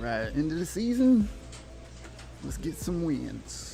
right, end of the season. Let's get some wins.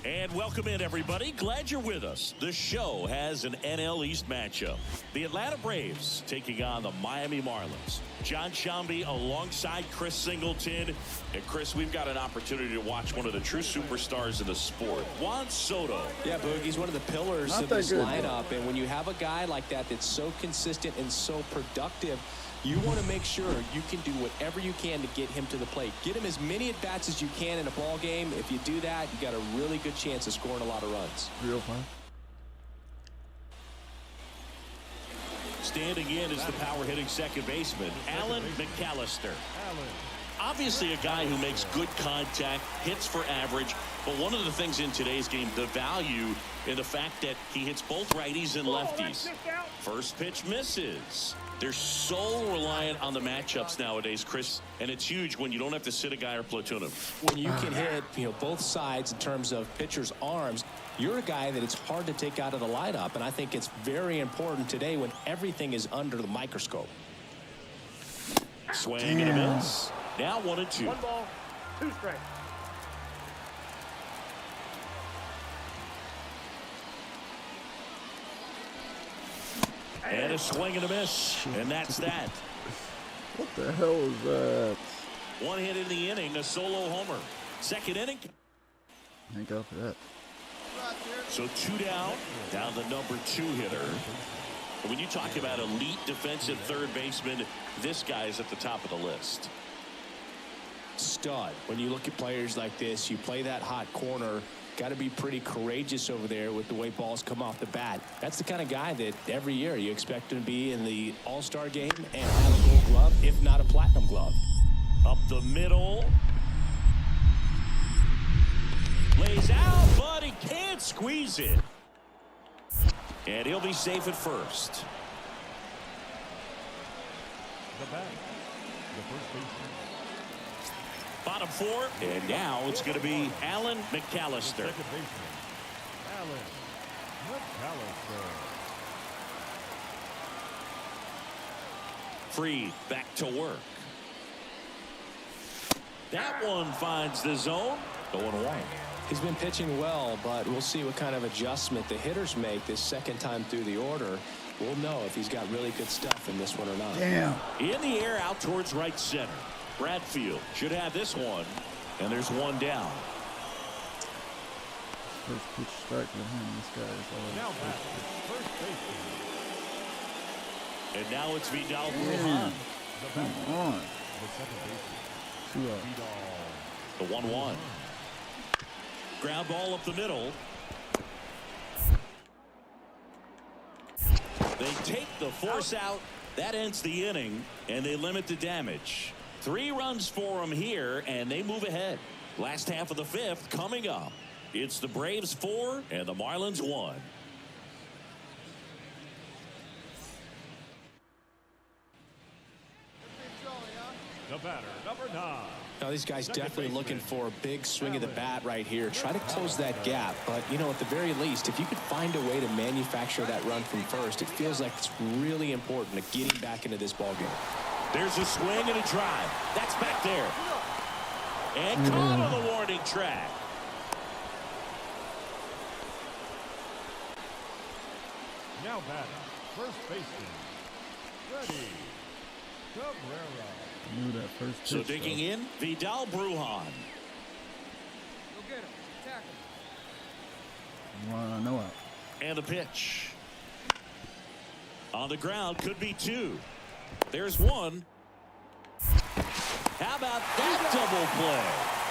And welcome in, everybody. Glad you're with us. The show has an NL East matchup. The Atlanta Braves taking on the Miami Marlins. John Shambi alongside Chris Singleton. And Chris, we've got an opportunity to watch one of the true superstars in the sport, Juan Soto. Yeah, Boog, he's one of the pillars of this lineup. And when you have a guy like that that's so consistent and so productive, you want to make sure you can do whatever you can to get him to the plate. Get him as many at-bats as you can in a ball game. If you do that, you got a really good chance of scoring a lot of runs. Real fun. Standing in is the power-hitting second baseman, Alan McAllister. Obviously a guy who makes good contact, hits for average, but one of the things in today's game, the value in the fact that he hits both righties and lefties. First pitch misses. They're so reliant on the matchups nowadays, Chris, and it's huge when you don't have to sit a guy or platoon him. When you can hit, both sides in terms of pitchers' arms, you're a guy that it's hard to take out of the lineup, and I think it's very important today when everything is under the microscope. Swing and a miss. Now 1-2. 1 ball, 2 strikes. And a swing and a miss. And that's that. What the hell is that? One hit in the inning, a solo homer. Second inning. Thank God for that. So 2 down the number 2 hitter. When you talk about elite defensive third baseman, this guy is at the top of the list. Stud. When you look at players like this, you play that hot corner. Got to be pretty courageous over there with the way balls come off the bat. That's the kind of guy that every year you expect him to be in the All-Star game and have a gold glove, if not a platinum glove. Up the middle. Lays out, but he can't squeeze it. And he'll be safe at first. The back, the first baseman. Bottom 4, and now it's going to be Alan McAllister. Second baseman, Alan McAllister. Free, back to work. That one finds the zone. 0-1. He's been pitching well, but we'll see what kind of adjustment the hitters make this second time through the order. We'll know if he's got really good stuff in this one or not. Damn. In the air out towards right center. Bradfield should have this one, and there's one down. First pitch strike with him. This guy is always Now back, first baseman. And now it's Vidal Brujan. Come on. The second baseman, 2 out. Vidal. The 1-1. Ground ball up the middle. They take the force out. That ends the inning, and they limit the damage. 3 runs for them here, and they move ahead. Last half of the 5th coming up. It's the Braves 4 and the Marlins 1. The batter, number 9. Now, these guys definitely looking for a big swing of the bat right here. Try to close that gap. But, at the very least, if you could find a way to manufacture that run from first, it feels like it's really important to getting back into this ballgame. There's a swing and a drive. That's back there. And caught on the warning track. Now batting, first baseman, Freddie Cabrera. Knew that first pitch. So digging in, Vidal Brujan. Go get him. Tackle him. No out. And the pitch. On the ground, could be 2. There's 1. How about that double play?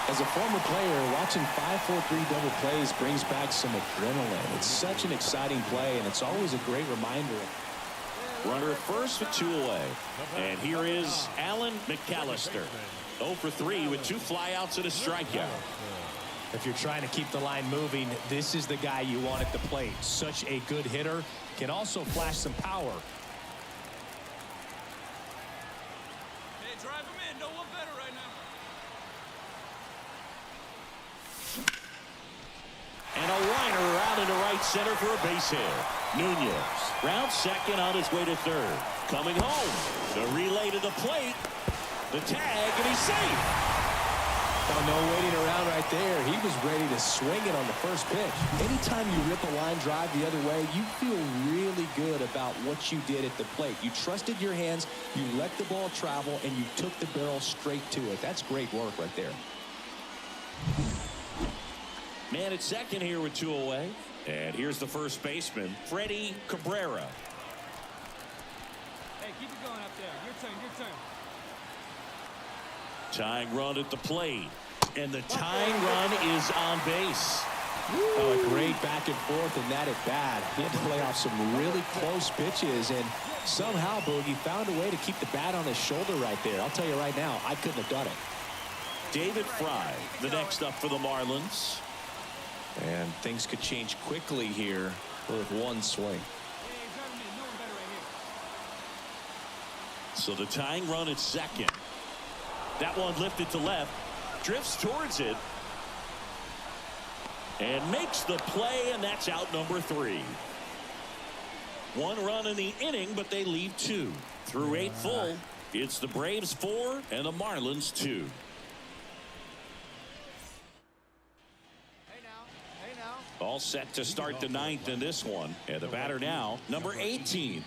As a former player, watching 5-4-3 double plays brings back some adrenaline. It's such an exciting play, and it's always a great reminder. Runner at first with 2 away. And here is Alan McAllister. 0 for 3 with 2 flyouts and a strikeout. If you're trying to keep the line moving, this is the guy you want at the plate. Such a good hitter. Can also flash some power. Hey, drive him in. No one better right now. And a liner out into right center for a base hit. Nunez rounds second on his way to third. Coming home. The relay to the plate. The tag, and he's safe. Oh, no waiting around right there. He was ready to swing it on the first pitch. Anytime you rip a line drive the other way, you feel really good about what you did at the plate. You trusted your hands, you let the ball travel, and you took the barrel straight to it. That's great work right there. Man at second here with 2 away. And here's the first baseman, Freddie Cabrera. Hey, keep it going up there. Your turn, your turn. Tying run at the plate. And the tying run is on base. Oh, a great back and forth in that at bat. He had to play off some really close pitches, and somehow Boogie found a way to keep the bat on his shoulder right there. I'll tell you right now, I couldn't have done it. David Fry, the next up for the Marlins. And things could change quickly here with 1 swing. Hey, drive him in. No one better right here. So the tying run at second. That one lifted to left. Drifts towards it. And makes the play, and that's out number 3. 1 run in the inning, but they leave 2. Through 8 full, it's the Braves 4 and the Marlins 2. All set to start the 9th in this one. And the batter now, number 18.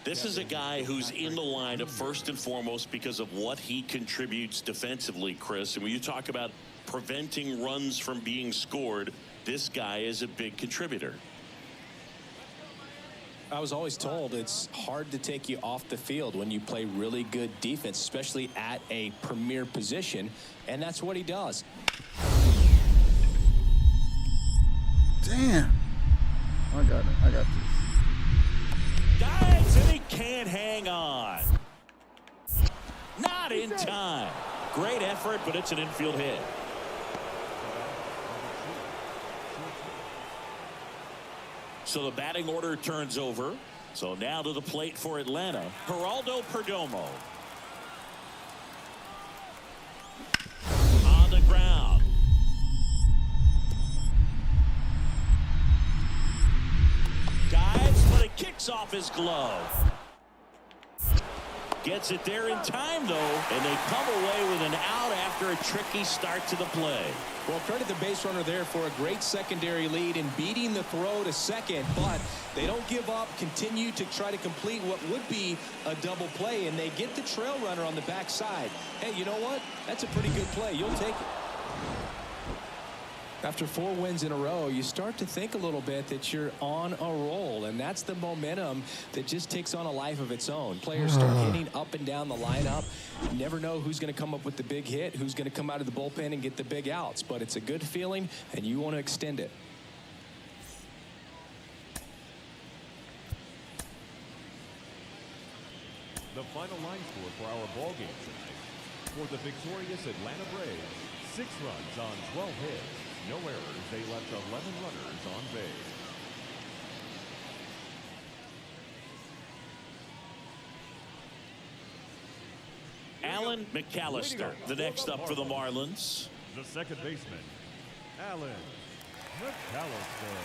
This is a guy who's in the lineup first and foremost because of what he contributes defensively, Chris. And when you talk about preventing runs from being scored, this guy is a big contributor. I was always told it's hard to take you off the field when you play really good defense, especially at a premier position, and that's what he does. Damn. I got it. I got this. Dives, and he can't hang on. Not in time. Great effort, but it's an infield hit. So the batting order turns over. So now to the plate for Atlanta, Geraldo Perdomo. On the ground. Dives, but it kicks off his glove. Gets it there in time, though, and they come away with an out after a tricky start to the play. Well, credit the base runner there for a great secondary lead and beating the throw to second, but they don't give up, continue to try to complete what would be a double play, and they get the trail runner on the backside. Hey, you know what? That's a pretty good play. You'll take it. After 4 wins in a row, you start to think a little bit that you're on a roll, and that's the momentum that just takes on a life of its own. Players start hitting up and down the lineup. You never know who's going to come up with the big hit, who's going to come out of the bullpen and get the big outs, but it's a good feeling, and you want to extend it. The final line score for our ball game tonight. For the victorious Atlanta Braves, 6 runs on 12 hits. No errors. They left 11 runners on base. Alan McAllister, the next up for the Marlins. The second baseman, Alan McAllister.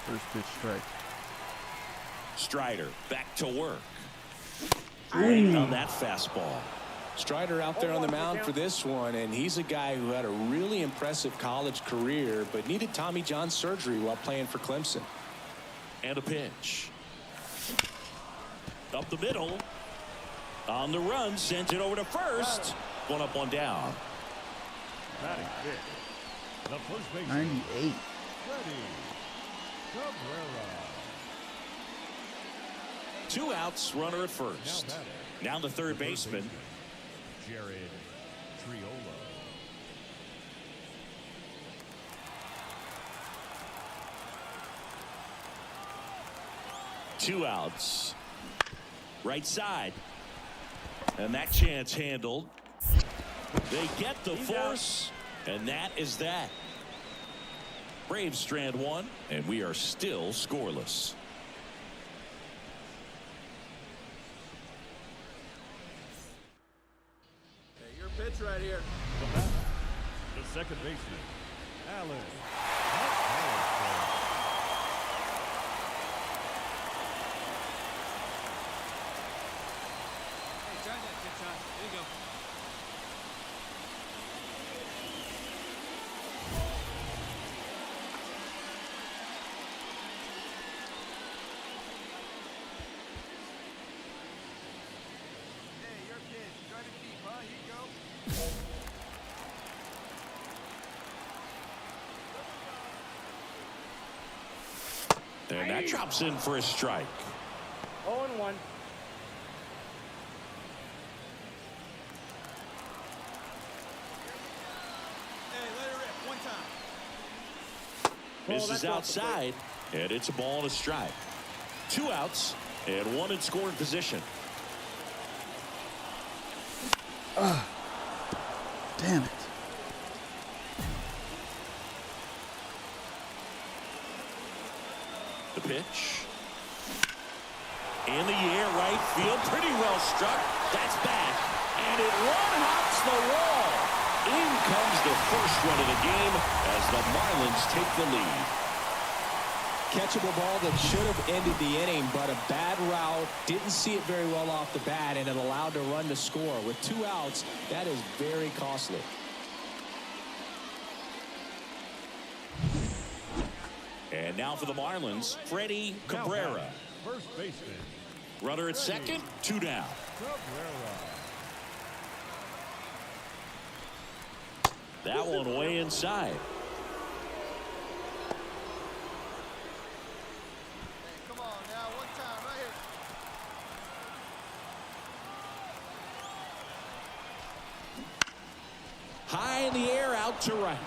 First pitch strike. Strider back to work. Great on that fastball. Strider out there on the mound for this one, and he's a guy who had a really impressive college career but needed Tommy John surgery while playing for Clemson. And a pitch. Up the middle. On the run, sends it over to first. 1 up, 1 down. Batting fifth, the first baseman, 98. Freddie Cabrera. 2 outs, runner at first. Now the third baseman. Jared Triolo. 2 outs. Right side. And that chance handled. They get the force, and that is that. Braves strand 1, and we are still scoreless. Hey, your pitch right here. The second baseman, Alan. Hey, try that pitch shot. There you go. Hey, your pitch. Drive it deep, huh? Here you go. And that drops in for a strike. 0-1. Hey, let it rip. One time. Misses that's off the outside, and it's a ball and a strike. 2 outs, and 1 in scoring position. Damn it. The pitch. In the air, right field. Pretty well struck. That's back. And it one-hops the wall. In comes the first run of the game as the Marlins take the lead. Catchable ball that should have ended the inning, but a bad route. Didn't see it very well off the bat, and it allowed the run to score. With 2 outs, that is very costly. And now for the Marlins, Freddie Cabrera. First baseman, Runner at second, 2 down. Cabrera. That one way inside. Hey, come on now. One time right here. High in the air, out to right.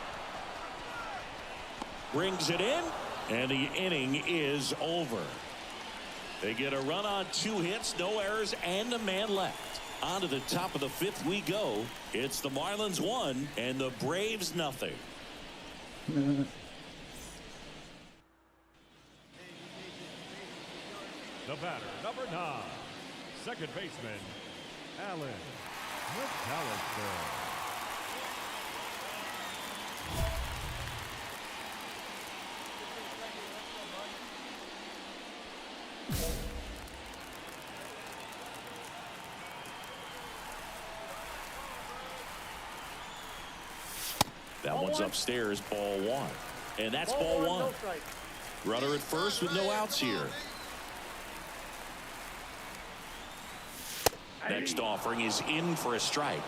Brings it in, and the inning is over. They get a run on 2 hits, no errors, and a man left. On to the top of the 5th we go. It's the Marlins 1 and the Braves nothing. The batter, number 9, second baseman, Alan McAllister. That one's upstairs, ball 1. And that's ball 1. No strike. Runner at first with no outs here. Next offering is in for a strike.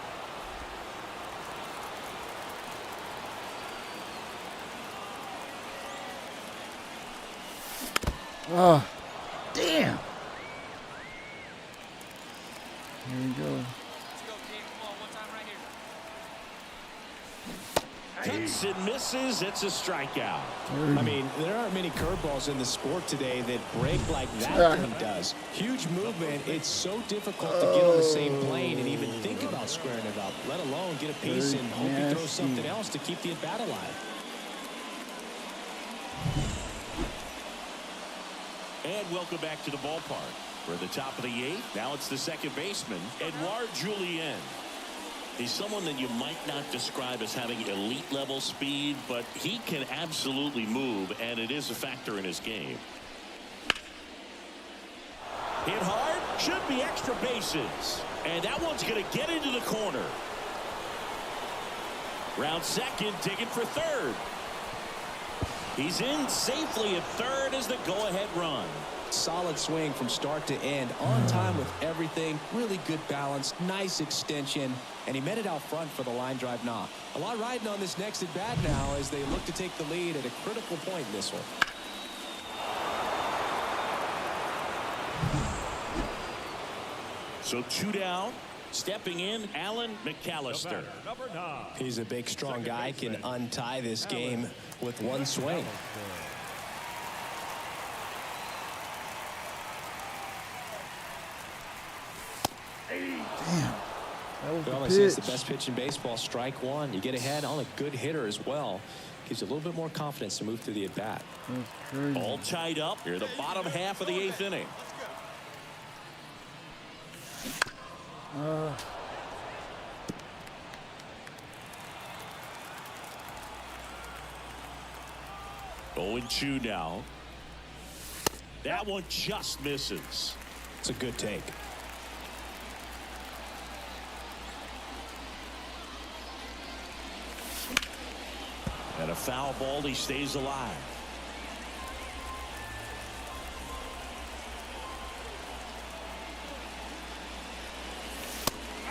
Oh, damn. There you go. Let's go, kid. Come on. One time right here. Cuts and misses. It's a strikeout. I mean, there aren't many curveballs in the sport today that break like that thing does. Huge movement. It's so difficult to get on the same plane and even think about squaring it up, let alone get a piece and hope he throws something else to keep the at-bat alive. And welcome back to the ballpark. We're at the top of the 8th. Now it's the second baseman, Edouard Julien. He's someone that you might not describe as having elite level speed, but he can absolutely move, and it is a factor in his game. Hit hard, should be extra bases. And that one's going to get into the corner. Round second, digging for third. He's in safely at third as the go-ahead run. Solid swing from start to end. On time with everything. Really good balance. Nice extension. And he met it out front for the line drive knock. A lot riding on this next at bat now as they look to take the lead at a critical point in this one. So 2 down. Stepping in, Alan McAllister. Number 9. He's a big, strong guy. Can untie this game with one swing. Damn. That was Well, the it's pitch. the best pitch in baseball. Strike one. You get ahead on a good hitter as well. Gives you a little bit more confidence to move through the at-bat. That's crazy. All tied up here, the bottom half of the 8th inning. Oh, 0-2 now. That one just misses. It's a good take. And a foul ball, he stays alive.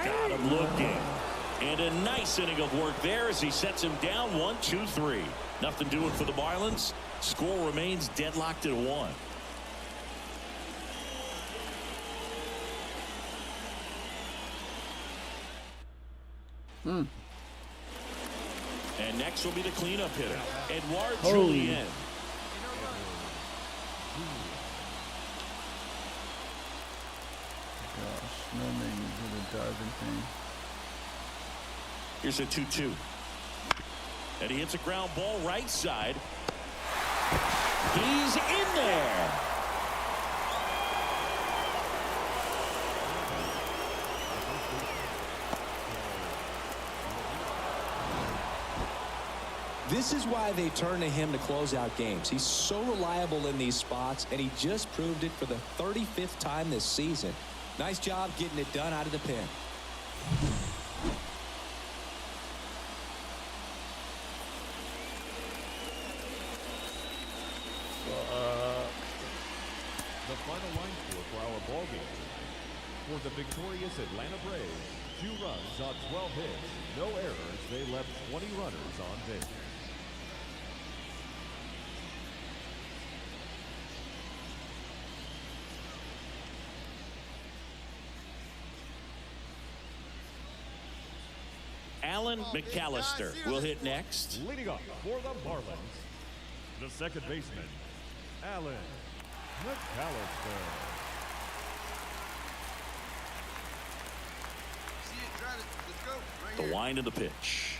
Got him looking. And a nice inning of work there as he sets him down 1-2-3. Nothing doing for the Marlins. Score remains deadlocked at 1. And next will be the cleanup hitter, Edouard Julien. Gosh, no names with a diving thing. Here's a 2-2. And he hits a ground ball right side. He's in there. This is why they turn to him to close out games. He's so reliable in these spots, and he just proved it for the 35th time this season. Nice job getting it done out of the pen. The final line score for our ball game tonight. For the victorious Atlanta Braves, 2 runs on 12 hits, no errors. They left 20 runners on base. Alan McAllister will hit next. Leading up for the Marlins, the second baseman, Alan McAllister. The wind of the pitch.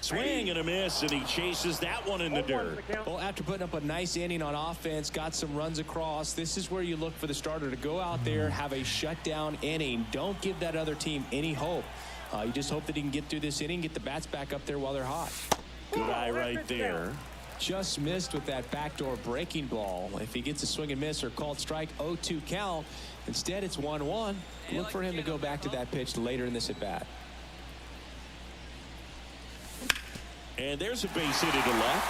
Swing and a miss, and he chases that one in the dirt. Well, after putting up a nice inning on offense, got some runs across, this is where you look for the starter to go out there, have a shutdown inning. Don't give that other team any hope. You just hope that he can get through this inning, get the bats back up there while they're hot. Good eye right there. Just missed with that backdoor breaking ball. If he gets a swing and miss or called strike, 0-2 count. Instead, it's 1-1. Look for him to go back to that pitch later in this at-bat. And there's a base hit to the left.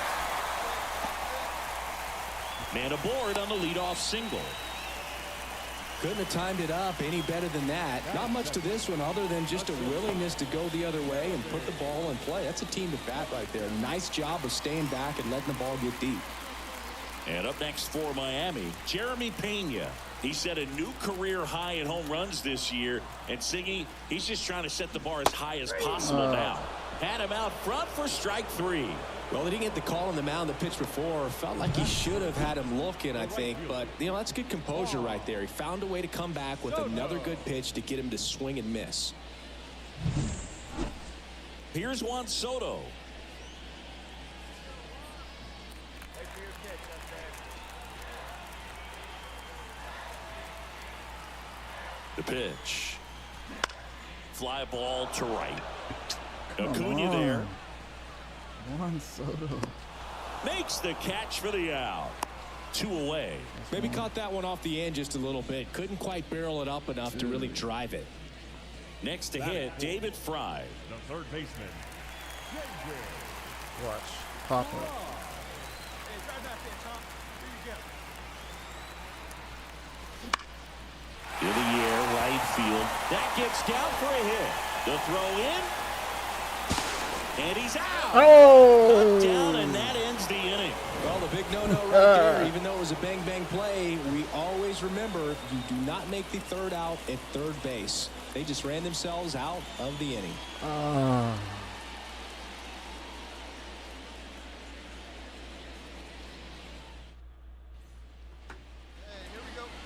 Man aboard on the leadoff single. Couldn't have timed it up any better than that. Not much to this one other than just a willingness to go the other way and put the ball in play. That's a team at bat right there. Nice job of staying back and letting the ball get deep. And up next for Miami, Jeremy Pena. He set a new career high in home runs this year. And Siggy, he's just trying to set the bar as high as possible now. Had him out front for strike 3. Well, he didn't get the call on the mound the pitch before. Felt like he should have had him looking, I think. But, you know, that's good composure right there. He found a way to come back with another good pitch to get him to swing and miss. Here's Juan Soto. The pitch. Fly ball to right. Acuna there. Juan Soto. Makes the catch for the out. 2 away. Maybe caught that one off the end just a little bit. Couldn't quite barrel it up enough to really drive it. Next to hit, David Fry. The third baseman, JJ. Watch. Pop up. Hey, drive that pitch, huh? Here you go. In the air, right field. That gets down for a hit. The throw in. And he's out. Oh! Down, and that ends the inning. Well, the big no-no right there, even though it was a bang-bang play, we always remember you do not make the third out at third base. They just ran themselves out of the inning.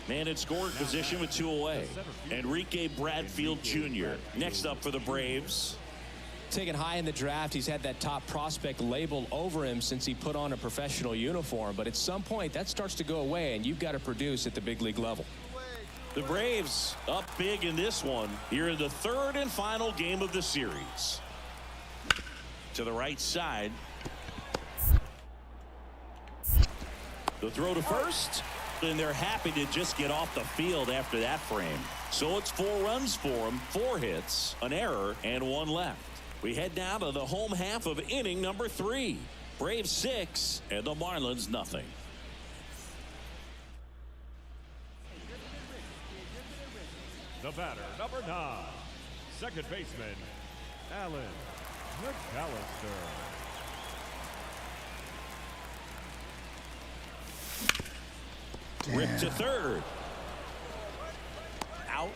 Man in scoring position with 2 away. Enrique Bradfield Jr. next up for the Braves. Taken high in the draft, he's had that top prospect labeled over him since he put on a professional uniform. But at some point, that starts to go away, and you've got to produce at the big league level. The Braves up big in this one here in the third and final game of the series. To the right side. The throw to first. And they're happy to just get off the field after that frame. So it's 4 runs for them, 4 hits, an error, and 1 left. We head now to the home half of inning number 3. Braves 6 and the Marlins nothing. The batter, number 9, second baseman, Alan McAllister. Ripped to third. Out.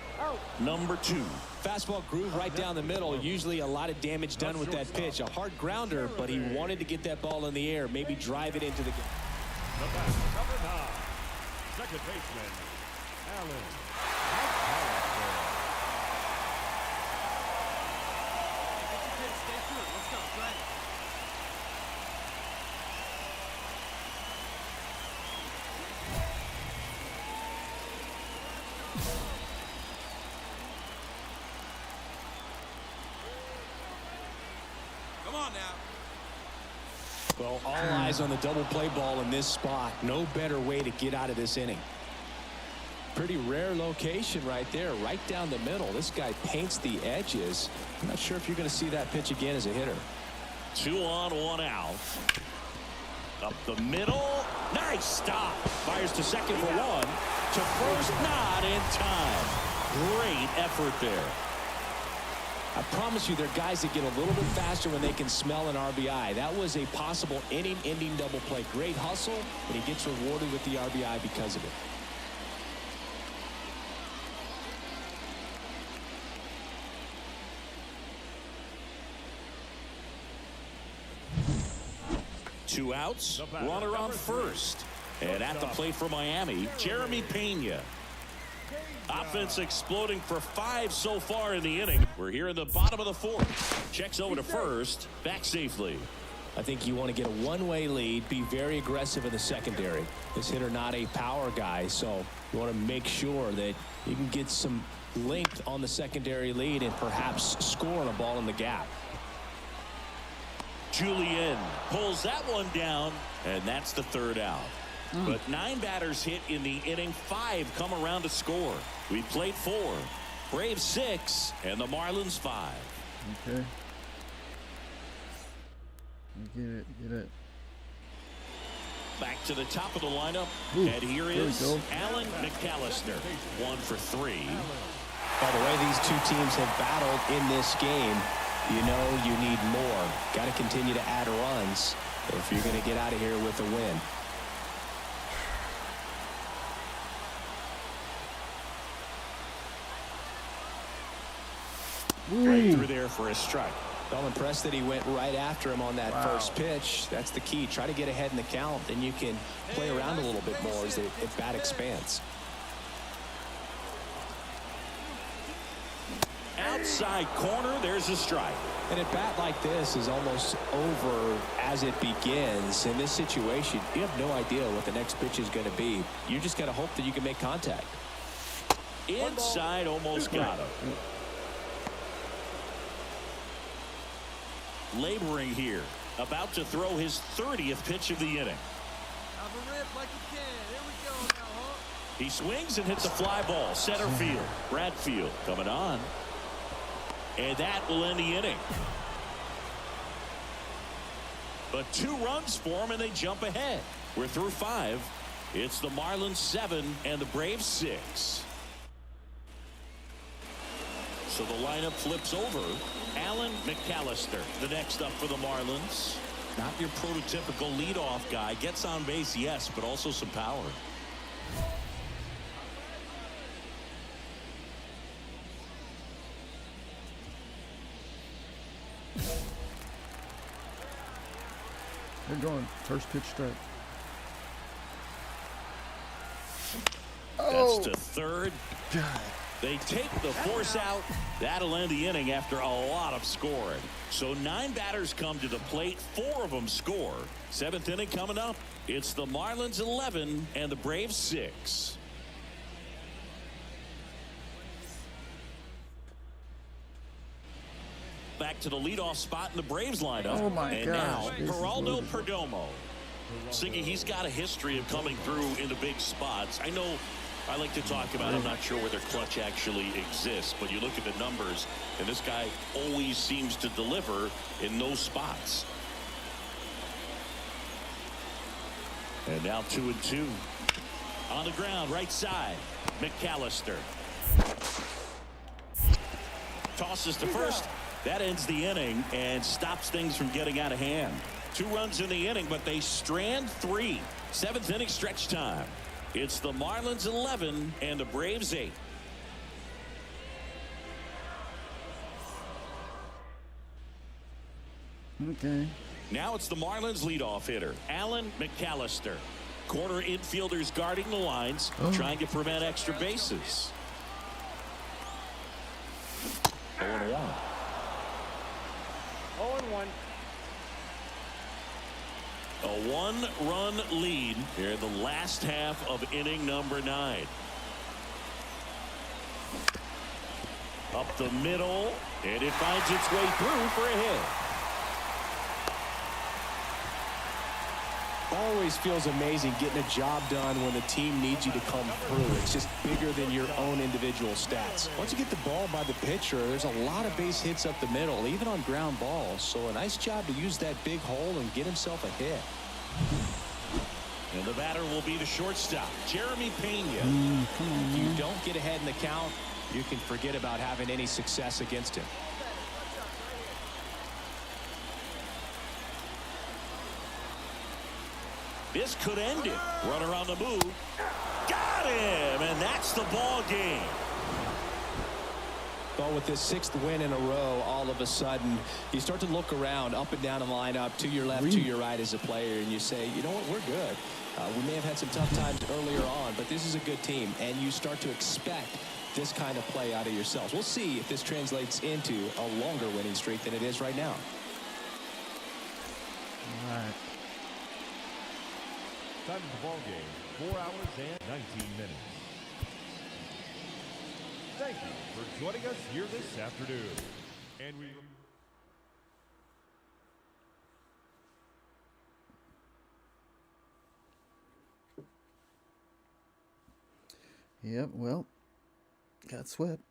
Number 2. Fastball groove right down the middle. Usually a lot of damage done with that pitch. A hard grounder, but he wanted to get that ball in the air, maybe drive it into the game. The batter, number 9, second baseman, Alan McAllister. Stay through it. Let's go. Try it. Come on now. Well, all eyes on the double play ball in this spot. No better way to get out of this inning. Pretty rare location right there, right down the middle. This guy paints the edges. I'm not sure if you're going to see that pitch again as a hitter. 2 on, 1 out. Up the middle. Nice stop. Fires to second for 1. To first, not in time. Great effort there. I promise you, there are guys that get a little bit faster when they can smell an RBI. That was a possible inning-ending double play. Great hustle, and he gets rewarded with the RBI because of it. Two outs, runner on first. And at the plate for Miami, Jeremy Pena. Offense exploding for 5 so far in the inning. We're here in the bottom of the 4th. Checks over to first, back safely. I think you want to get a one-way lead, be very aggressive in the secondary. This hitter not a power guy, so you want to make sure that you can get some length on the secondary lead and perhaps score on a ball in the gap. Julian pulls that one down, and that's the 3rd out. But 9 batters hit in the inning, 5 come around to score. We played 4. Braves 6 and the Marlins 5. Okay. Get it. Back to the top of the lineup. Ooh, and here is Alan McAllister, 1 for 3. By the way these two teams have battled in this game, you know you need more. Got to continue to add runs if you're going to get out of here with a win. Right through there for a strike. I'm impressed that he went right after him on that first pitch. That's the key. Try to get ahead in the count, then you can play around a little bit more as the at-bat expands. Outside corner, there's a strike. An at-bat like this is almost over as it begins. In this situation, you have no idea what the next pitch is going to be. You just got to hope that you can make contact. Inside, almost got him. Laboring here, about to throw his 30th pitch of the inning. Have a rip like you can. Here we go now, huh? He swings and hits a fly ball, center field. Bradfield coming on. And that will end the inning. But 2 runs for him, and they jump ahead. We're through 5. It's the Marlins 7 and the Braves 6. So the lineup flips over. Alan McAllister, the next up for the Marlins. Not your prototypical leadoff guy. Gets on base, yes, but also some power. They're going first pitch strike. That's to third. God. They take the force out. That'll end the inning after a lot of scoring. So 9 batters come to the plate. 4 of them score. 7th inning coming up. It's the Marlins 11 and the Braves 6. Back to the leadoff spot in the Braves lineup. Oh my and gosh, now Geraldo Perdomo. Siggy, he's got a history of coming through into big spots. I know I like to talk about, I'm not sure whether clutch actually exists, but you look at the numbers, and this guy always seems to deliver in those spots. And now 2-2. On the ground, right side, McAllister. Tosses to first. That ends the inning and stops things from getting out of hand. 2 runs in the inning, but they strand 3. 7th inning stretch time. It's the Marlins 11 and the Braves 8. Okay. Now it's the Marlins leadoff hitter, Alan McAllister. Corner infielders guarding the lines, trying to prevent extra bases. 0-1. 0-1. A 1-run lead here in the last half of inning number 9. Up the middle, and it finds its way through for a hit. Always feels amazing getting a job done when the team needs you to come through. It's just bigger than your own individual stats. Once you get the ball by the pitcher, there's a lot of base hits up the middle, even on ground balls. So a nice job to use that big hole and get himself a hit. And the batter will be the shortstop, Jeremy Pena. If you don't get ahead in the count, you can forget about having any success against him. This could end it. Runner on the move. Got him, and that's the ball game. Well, with this 6th win in a row, all of a sudden, you start to look around, up and down the lineup, to your left, to your right as a player, and you say, you know what, we're good. We may have had some tough times earlier on, but this is a good team, and you start to expect this kind of play out of yourselves. We'll see if this translates into a longer winning streak than it is right now. All right. Time of the ball game, 4 hours and 19 minutes. Thank you for joining us here this afternoon. And we... Yep, well, got swept.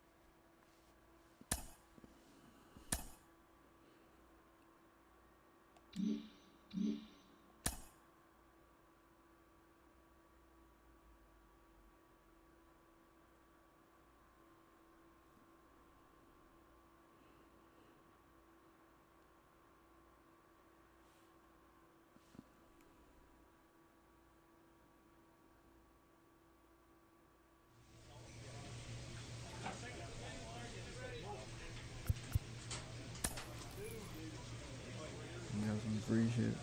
Got some free shit.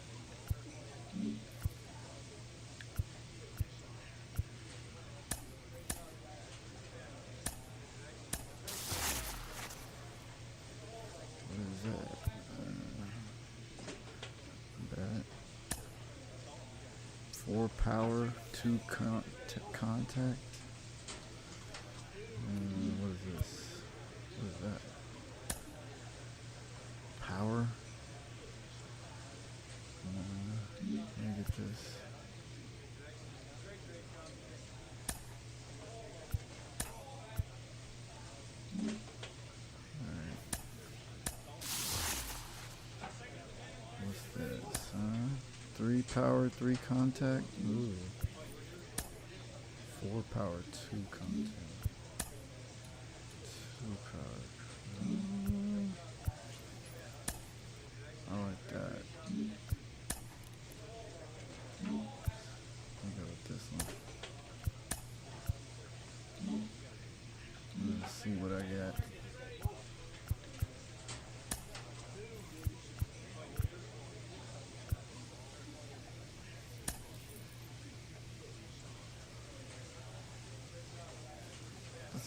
What is that? That 4 power, 2 contact. What is this? What is that? Power. Let me get this. Alright. What's this? 3 power, 3 contact. Ooh. 4 power, 2 contact. 2 power.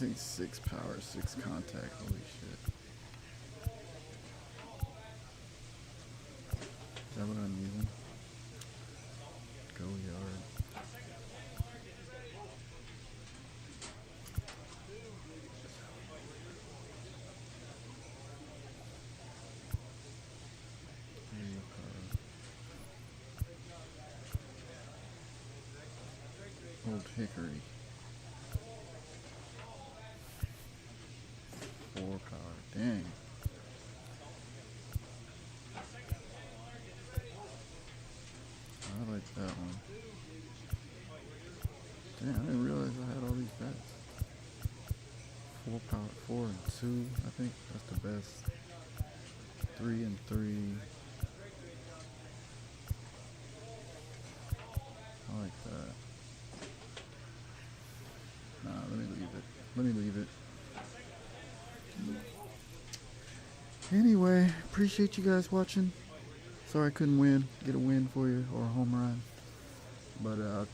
think 6 power, 6 contact. Holy shit. Is that what I'm using? Go yard. Old Hickory. 4 power. Dang. I like that one. Dang, I didn't realize I had all these bats. 4 power, 4 and 2. I think that's the best. 3 and 3. I like that. Nah, let me leave it. Let me leave it. Anyway, appreciate you guys watching. Sorry I couldn't get a win for you or a home run. But